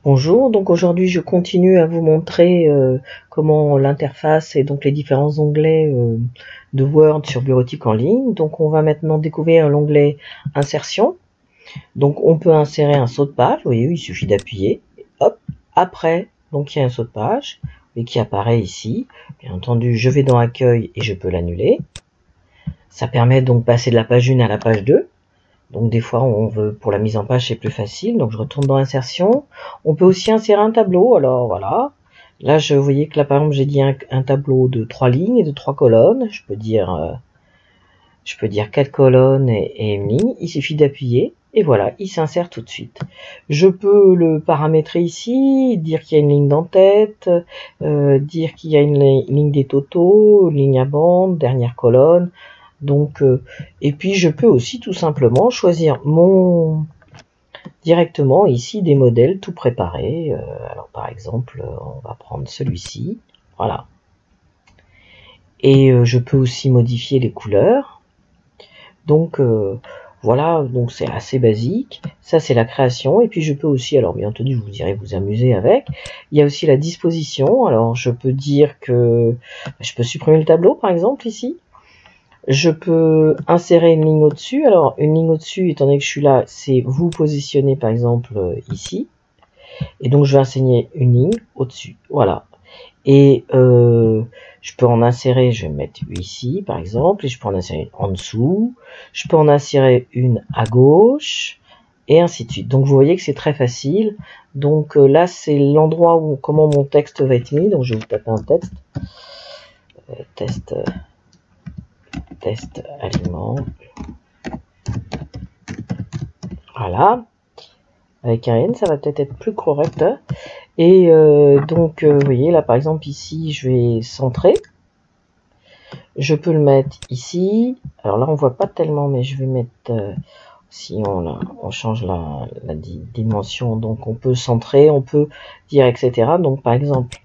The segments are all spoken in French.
Bonjour, donc aujourd'hui je continue à vous montrer comment l'interface et donc les différents onglets de Word sur Bureautique en ligne. Donc on va maintenant découvrir l'onglet Insertion. Donc on peut insérer un saut de page, vous voyez, il suffit d'appuyer, hop, après, donc il y a un saut de page, et qui apparaît ici. Bien entendu, je vais dans Accueil et je peux l'annuler. Ça permet donc de passer de la page 1 à la page 2. Donc des fois, on veut pour la mise en page, c'est plus facile. Donc je retourne dans Insertion. On peut aussi insérer un tableau. Alors voilà. Là, vous voyez que là, par exemple, j'ai dit un tableau de 3 lignes et de 3 colonnes. Je peux dire 4 colonnes et une ligne. Il suffit d'appuyer et voilà, il s'insère tout de suite. Je peux le paramétrer ici, dire qu'il y a une ligne d'en-tête, dire qu'il y a une ligne des totaux, une ligne à bande, dernière colonne. Donc, et puis je peux aussi tout simplement choisir directement ici des modèles tout préparés. Alors par exemple, on va prendre celui-ci, voilà. Et je peux aussi modifier les couleurs. Donc voilà, donc c'est assez basique. Ça c'est la création. Et puis je peux aussi, alors bien entendu vous irez vous amuser avec. Il y a aussi la disposition. Alors je peux dire que je peux supprimer le tableau par exemple ici. Je peux insérer une ligne au-dessus. Alors, une ligne au-dessus, étant donné que je suis là, c'est vous positionner par exemple ici. Et donc, je vais insérer une ligne au-dessus. Voilà. Et je peux en insérer, je vais mettre ici par exemple. Et je peux en insérer une en dessous. Je peux en insérer une à gauche. Et ainsi de suite. Donc, vous voyez que c'est très facile. Donc, là, c'est l'endroit où comment mon texte va être mis. Donc, je vais vous taper un texte. Test aliment. Voilà. Avec un N, ça va peut-être être plus correct. Et donc, vous voyez, là, par exemple, ici, je vais centrer. Je peux le mettre ici. Alors là, on voit pas tellement, mais je vais mettre... si on change la dimension, donc on peut centrer, on peut dire, etc. Donc, par exemple,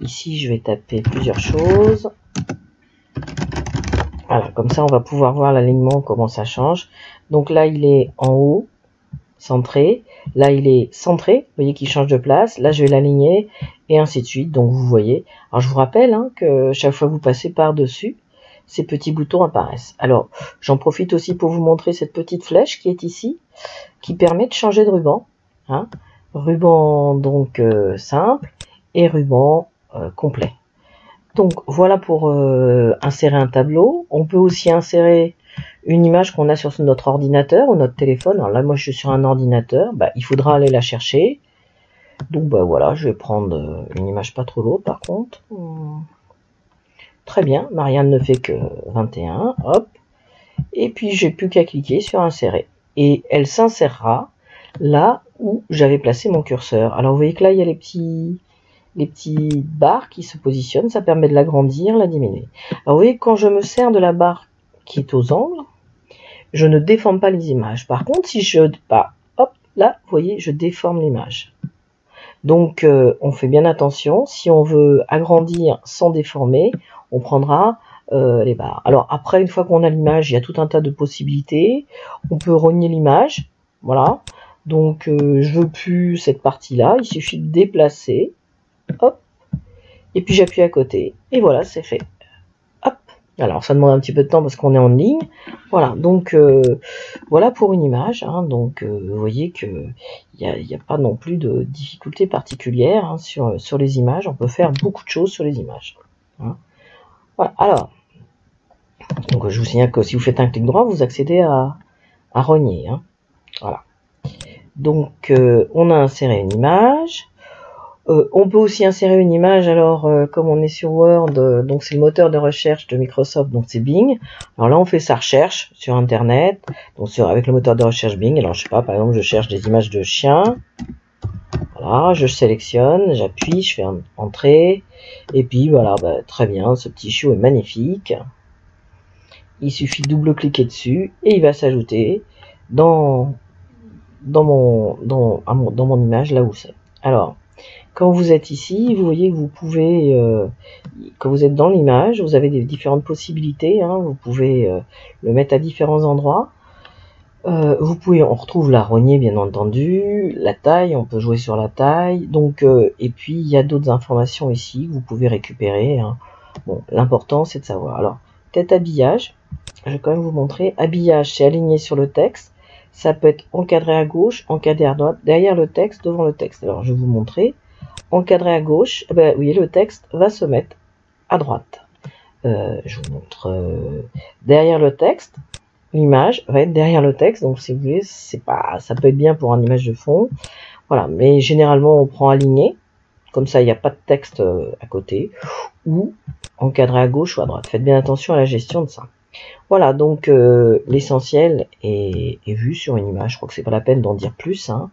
ici, je vais taper plusieurs choses. Voilà, comme ça, on va pouvoir voir l'alignement, comment ça change. Donc là, il est en haut, centré. Là, il est centré. Vous voyez qu'il change de place. Là, je vais l'aligner et ainsi de suite. Donc, vous voyez. Alors, je vous rappelle que chaque fois que vous passez par-dessus, ces petits boutons apparaissent. Alors, j'en profite aussi pour vous montrer cette petite flèche qui est ici, qui permet de changer de ruban. Ruban, donc, simple et ruban complet. Donc voilà pour insérer un tableau. On peut aussi insérer une image qu'on a sur notre ordinateur ou notre téléphone. Alors là, moi, je suis sur un ordinateur. Il faudra aller la chercher. Donc voilà, je vais prendre une image pas trop lourde par contre. Très bien, Marianne ne fait que 21. Hop. Et puis, j'ai plus qu'à cliquer sur insérer. Et elle s'insérera là où j'avais placé mon curseur. Alors vous voyez que là, il y a les petits barres qui se positionnent, ça permet de l'agrandir, la diminuer. Alors vous voyez, quand je me sers de la barre qui est aux angles, je ne déforme pas les images. Par contre, si je... hop, là, vous voyez, je déforme l'image. Donc, on fait bien attention. Si on veut agrandir sans déformer, on prendra les barres. Alors après, une fois qu'on a l'image, il y a tout un tas de possibilités. On peut rogner l'image, voilà. Donc, je veux plus cette partie-là. Il suffit de déplacer. Hop, et puis j'appuie à côté, et voilà, c'est fait. Hop, alors ça demande un petit peu de temps parce qu'on est en ligne. Voilà, donc voilà pour une image. Donc vous voyez que il n'y a pas non plus de difficultés particulières sur les images. On peut faire beaucoup de choses sur les images. Voilà, alors, donc je vous signale que si vous faites un clic droit, vous accédez à rogner. Voilà. Donc on a inséré une image. On peut aussi insérer une image, alors comme on est sur Word, donc c'est le moteur de recherche de Microsoft, donc c'est Bing. Alors là on fait sa recherche sur internet, donc avec le moteur de recherche Bing. Alors je sais pas, par exemple je cherche des images de chiens, voilà, je sélectionne, j'appuie, je fais entrée, et puis voilà, très bien, ce petit chiot est magnifique. Il suffit de double-cliquer dessus, et il va s'ajouter dans mon image, là où c'est. Alors, quand vous êtes ici, vous voyez que vous pouvez, quand vous êtes dans l'image, vous avez des différentes possibilités. Vous pouvez le mettre à différents endroits. Vous pouvez, on retrouve la rognée bien entendu, la taille, on peut jouer sur la taille, donc et puis il y a d'autres informations ici que vous pouvez récupérer. Hein. Bon, l'important c'est de savoir. Alors, tête habillage, je vais quand même vous montrer. Habillage, c'est aligné sur le texte. Ça peut être encadré à gauche, encadré à droite, derrière le texte, devant le texte. Alors, je vais vous montrer. Encadré à gauche, eh ben, vous voyez, le texte va se mettre à droite. Je vous montre derrière le texte. L'image va être derrière le texte, donc si vous voulez, c'est pas, ça peut être bien pour une image de fond. Voilà, mais généralement on prend aligné, comme ça il n'y a pas de texte à côté, ou encadré à gauche ou à droite. Faites bien attention à la gestion de ça. Voilà, donc l'essentiel est vu sur une image. Je crois que c'est pas la peine d'en dire plus. Hein.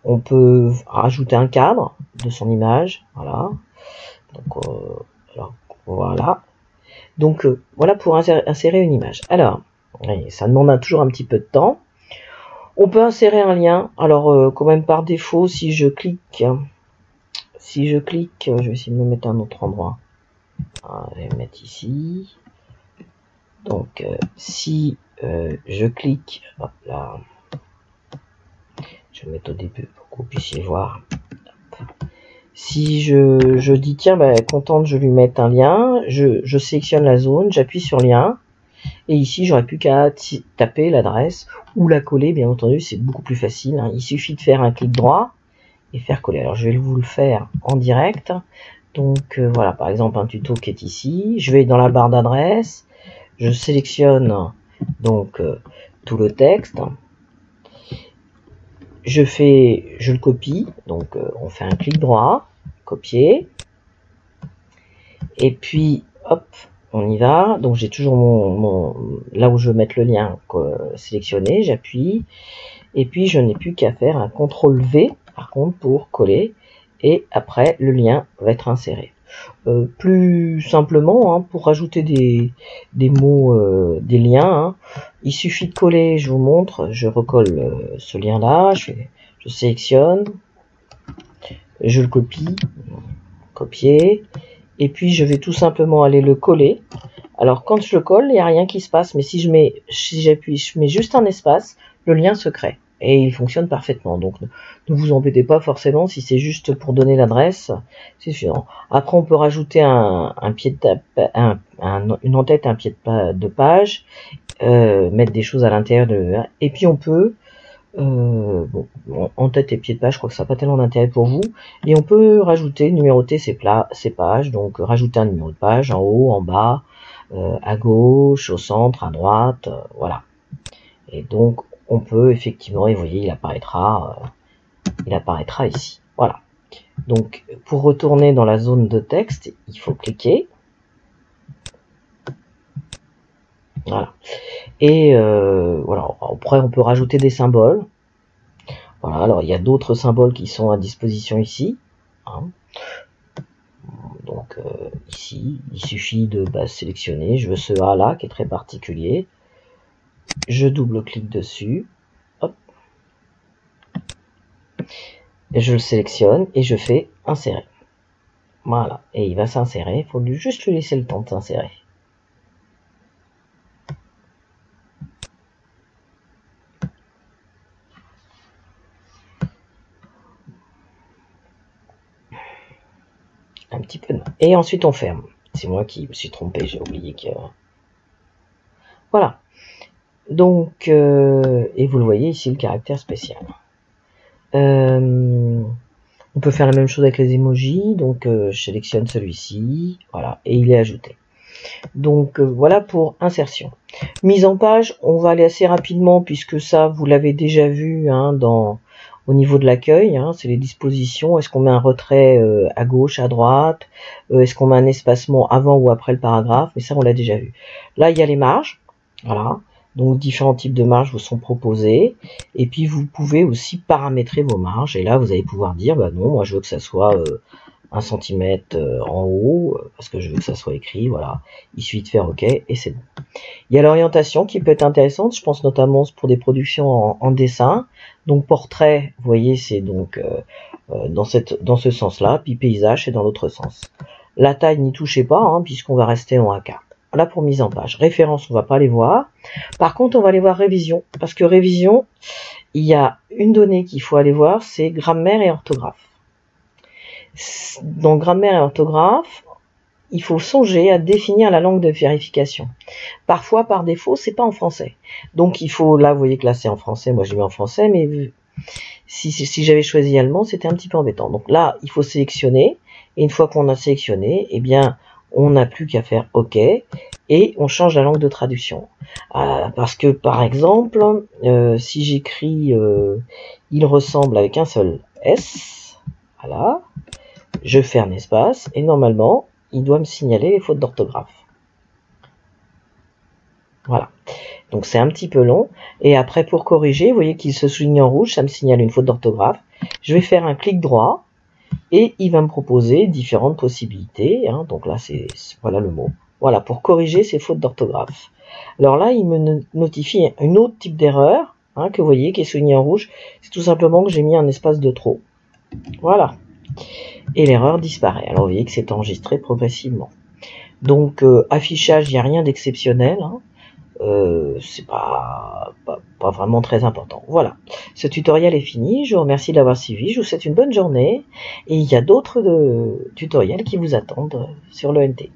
On peut rajouter un cadre de son image, voilà. Donc voilà. Donc voilà pour insérer une image. Alors, ça demande toujours un petit peu de temps. On peut insérer un lien. Alors quand même par défaut, si je clique, je vais essayer de me mettre à un autre endroit. Alors, je vais me mettre ici. Donc si je clique, hop là, je vais me mettre au début pour que vous puissiez voir. Si je dis tiens, contente, je lui mette un lien, je sélectionne la zone, j'appuie sur lien, et ici j'aurais plus qu'à taper l'adresse ou la coller, bien entendu, c'est beaucoup plus facile. Hein. Il suffit de faire un clic droit et faire coller. Alors je vais vous le faire en direct. Donc voilà, par exemple un tuto qui est ici, je vais dans la barre d'adresse, je sélectionne donc tout le texte. Je le copie, donc on fait un clic droit, copier, et puis hop, on y va. Donc j'ai toujours là où je veux mettre le lien sélectionné, j'appuie, et puis je n'ai plus qu'à faire un CTRL V, par contre, pour coller, et après le lien va être inséré. Plus simplement, hein, pour rajouter des mots, des liens, hein, il suffit de coller, je vous montre, je recolle ce lien là, je sélectionne, je le copie, copier, et puis je vais tout simplement aller le coller. Alors quand je le colle, il n'y a rien qui se passe, mais si j'appuie, je mets juste un espace, le lien se crée. Et il fonctionne parfaitement. Donc ne vous embêtez pas forcément si c'est juste pour donner l'adresse, c'est suffisant. Après on peut rajouter un pied de une en-tête, un pied de page, mettre des choses à l'intérieur et puis on peut bon, en-tête et pied de page, je crois que ça n'a pas tellement d'intérêt pour vous. Et on peut rajouter, numéroter ces pages, donc rajouter un numéro de page en haut, en bas, à gauche, au centre, à droite, voilà. Et donc on peut effectivement, et vous voyez, il apparaîtra ici. Voilà. Donc pour retourner dans la zone de texte, il faut cliquer. Voilà. Et voilà. Après on peut rajouter des symboles. Voilà. Alors il y a d'autres symboles qui sont à disposition ici. Hein. Donc ici, il suffit de sélectionner. Je veux ce A là qui est très particulier. Je double-clique dessus. Hop. Et je le sélectionne et je fais insérer. Voilà. Et il va s'insérer. Il faut juste lui laisser le temps de s'insérer. Un petit peu. Et ensuite on ferme. C'est moi qui me suis trompé. J'ai oublié que... Voilà. Donc, et vous le voyez ici, le caractère spécial. On peut faire la même chose avec les emojis. Donc, je sélectionne celui-ci. Voilà. Et il est ajouté. Donc, voilà pour insertion. Mise en page, on va aller assez rapidement puisque ça, vous l'avez déjà vu hein, au niveau de l'accueil. Hein, c'est les dispositions. Est-ce qu'on met un retrait à gauche, à droite? Est-ce qu'on met un espacement avant ou après le paragraphe? Mais ça, on l'a déjà vu. Là, il y a les marges. Voilà. Donc différents types de marges vous sont proposés. Et puis vous pouvez aussi paramétrer vos marges. Et là vous allez pouvoir dire, bah non, moi je veux que ça soit 1 cm en haut, parce que je veux que ça soit écrit, voilà. Il suffit de faire OK et c'est bon. Il y a l'orientation qui peut être intéressante, je pense notamment pour des productions en dessin. Donc portrait, vous voyez, c'est donc dans ce sens-là, puis paysage c'est dans l'autre sens. La taille, n'y touchez pas, hein, puisqu'on va rester en A4. Voilà pour mise en page. Référence, on va pas les voir. Par contre, on va aller voir révision. Parce que révision, il y a une donnée qu'il faut aller voir, c'est grammaire et orthographe. Dans grammaire et orthographe, il faut songer à définir la langue de vérification. Parfois, par défaut, c'est pas en français. Donc, il faut, là, vous voyez que là, c'est en français. Moi, j'ai mis en français, mais si j'avais choisi allemand, c'était un petit peu embêtant. Donc là, il faut sélectionner. Et une fois qu'on a sélectionné, eh bien, on n'a plus qu'à faire OK. Et on change la langue de traduction. Parce que, par exemple, si j'écris il ressemble avec un seul S, voilà, je fais un espace, et normalement, il doit me signaler les fautes d'orthographe. Voilà. Donc c'est un petit peu long. Et après, pour corriger, vous voyez qu'il se souligne en rouge, ça me signale une faute d'orthographe. Je vais faire un clic droit, et il va me proposer différentes possibilités. Hein. Donc là, voilà le mot. Voilà, pour corriger ces fautes d'orthographe. Alors là, il me notifie un autre type d'erreur, hein, que vous voyez, qui est souligné en rouge. C'est tout simplement que j'ai mis un espace de trop. Voilà. Et l'erreur disparaît. Alors vous voyez que c'est enregistré progressivement. Donc affichage, il n'y a rien d'exceptionnel. Hein. C'est pas vraiment très important. Voilà. Ce tutoriel est fini. Je vous remercie de l'avoir suivi. Je vous souhaite une bonne journée. Et il y a d'autres tutoriels qui vous attendent sur l'ENT.